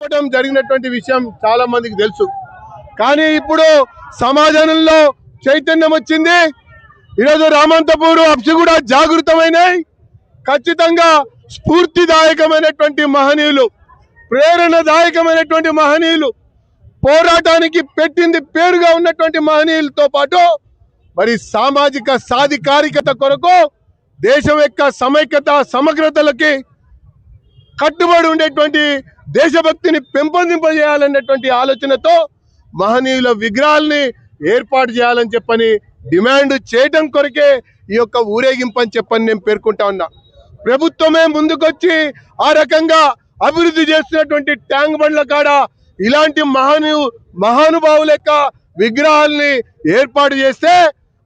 జరిగినటువంటి విషయం చాలా మందికి తెలుసు. కానీ ఇప్పుడు సమాజంలో చైతన్యం వచ్చింది. ఈరోజు రామంతపూర్ అప్సిగూడ జాగృతమైనాయి. ఖచ్చితంగా స్ఫూర్తిదాయకమైనటువంటి మహనీయులు, ప్రేరణదాయకమైనటువంటి మహనీయులు, పోరాటానికి పెట్టింది పేరుగా ఉన్నటువంటి మహనీయులతో పాటు మరి సామాజిక సాధికారికత కొరకు దేశం యొక్క సమైక్యత సమగ్రతలకి కట్టుబడి ఉండేటువంటి దేశభక్తిని పెంపొందింపజేయాలన్నటువంటి ఆలోచనతో మహనీయుల విగ్రహాల్ని ఏర్పాటు చేయాలని చెప్పని డిమాండ్ చేయడం కొరకే ఈ యొక్క ఊరేగింపు అని చెప్పని నేను పేర్కొంటా ఉన్నా. ప్రభుత్వమే ముందుకొచ్చి ఆ రకంగా అభివృద్ధి చేస్తున్నటువంటి ట్యాంక్ బండ్ల కాడ ఇలాంటి మహానుభావుల యొక్క విగ్రహాల్ని ఏర్పాటు చేస్తే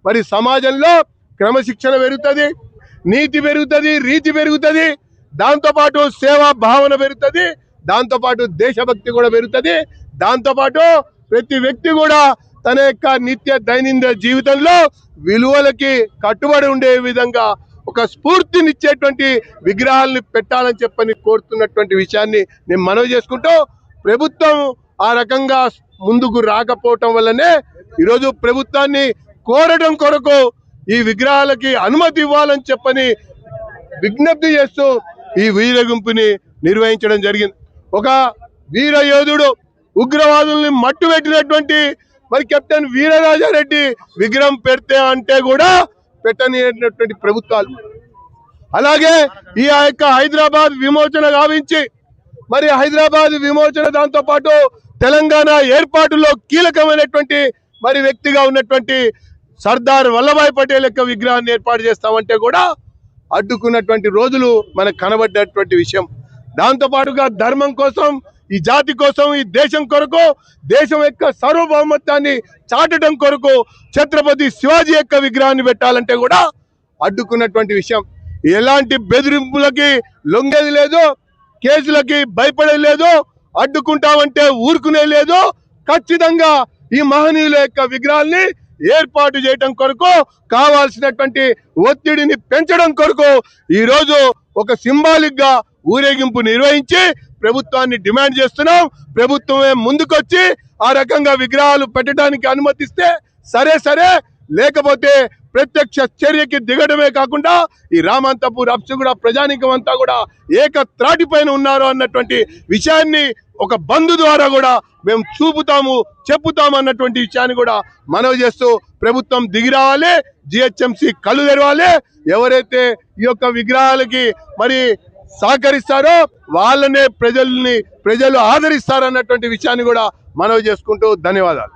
మరి సమాజంలో క్రమశిక్షణ పెరుగుతుంది, నీతి పెరుగుతుంది, రీతి పెరుగుతుంది, దాంతోపాటు సేవా భావన పెరుగుతుంది, దాంతోపాటు దేశభక్తి కూడా పెరుగుతుంది. దాంతోపాటు ప్రతి వ్యక్తి కూడా తన యొక్క నిత్య దైనందిన జీవితంలో విలువలకి కట్టుబడి ఉండే విధంగా ఒక స్ఫూర్తినిచ్చేటువంటి విగ్రహాలని పెట్టాలని చెప్పని కోరుతున్నటువంటి విషయాన్ని నేను మనవి చేసుకుంటూ, ప్రభుత్వం ఆ రకంగా ముందుకు రాకపోవటం వల్లనే ఈరోజు ప్రభుత్వాన్ని కోరడం కొరకు ఈ విగ్రహాలకి అనుమతి ఇవ్వాలని చెప్పని విజ్ఞప్తి చేస్తూ ఈ వీరగింపుని నిర్వహించడం జరిగింది. ఒక వీర యోధుడు ఉగ్రవాదుల్ని మట్టు పెట్టినటువంటి మరి కెప్టెన్ వీరరాజారెడ్డి విగ్రహం పెడితే అంటే కూడా పెట్టనిటువంటి ప్రభుత్వాలు, అలాగే ఈ యొక్క హైదరాబాద్ విమోచన గావించి మరి హైదరాబాద్ విమోచన దాంతో పాటు తెలంగాణ ఏర్పాటులో కీలకమైనటువంటి మరి వ్యక్తిగా ఉన్నటువంటి సర్దార్ వల్లభాయ్ పటేల్ యొక్క విగ్రహాన్ని ఏర్పాటు చేస్తామంటే కూడా అడ్డుకున్నటువంటి రోజులు మనకు కనబడ్డటువంటి విషయం. దాంతో పాటుగా ధర్మం కోసం, ఈ జాతి కోసం, ఈ దేశం కొరకు, దేశం యొక్క సార్వభౌమత్వాన్ని చాటడం కొరకు ఛత్రపతి శివాజీ యొక్క విగ్రహాన్ని పెట్టాలంటే కూడా అడ్డుకున్నటువంటి విషయం. ఎలాంటి బెదిరింపులకి లొంగేది లేదు, కేసులకి భయపడేది లేదు, అడ్డుకుంటామంటే ఊరుకునే లేదు. ఖచ్చితంగా ఈ మహనీయుల యొక్క విగ్రహాల్ని ఏర్పాటు చేయడం కొరకు కావాల్సినటువంటి ఒత్తిడిని పెంచడం కొరకు ఈరోజు ఒక సింబాలిక్ గా ఊరేగింపు నిర్వహించి ప్రభుత్వాన్ని డిమాండ్ చేస్తున్నాం. ప్రభుత్వమే ముందుకొచ్చి ఆ రకంగా విగ్రహాలు పెట్టడానికి అనుమతిస్తే సరే, లేకపోతే ప్రత్యక్ష చర్యకి దిగడమే కాకుండా ఈ రామంతపూర్ అప్సిగూడ ప్రజానీకం అంతా కూడా ఏక త్రాటిపైన ఉన్నారు అన్నటువంటి విషయాన్ని ఒక బంధు ద్వారా కూడా మేము చెప్పుతాము అన్నటువంటి విషయాన్ని కూడా మనవి చేస్తూ ప్రభుత్వం దిగి రావాలి, జిహెచ్ఎంసీ కళ్ళు తెరవాలి. ఎవరైతే ఈ యొక్క విగ్రహాలకి మరి సహకరిస్తారో వాళ్ళనే ప్రజలు ఆదరిస్తారన్నటువంటి విషయాన్ని కూడా మనవి చేసుకుంటూ ధన్యవాదాలు.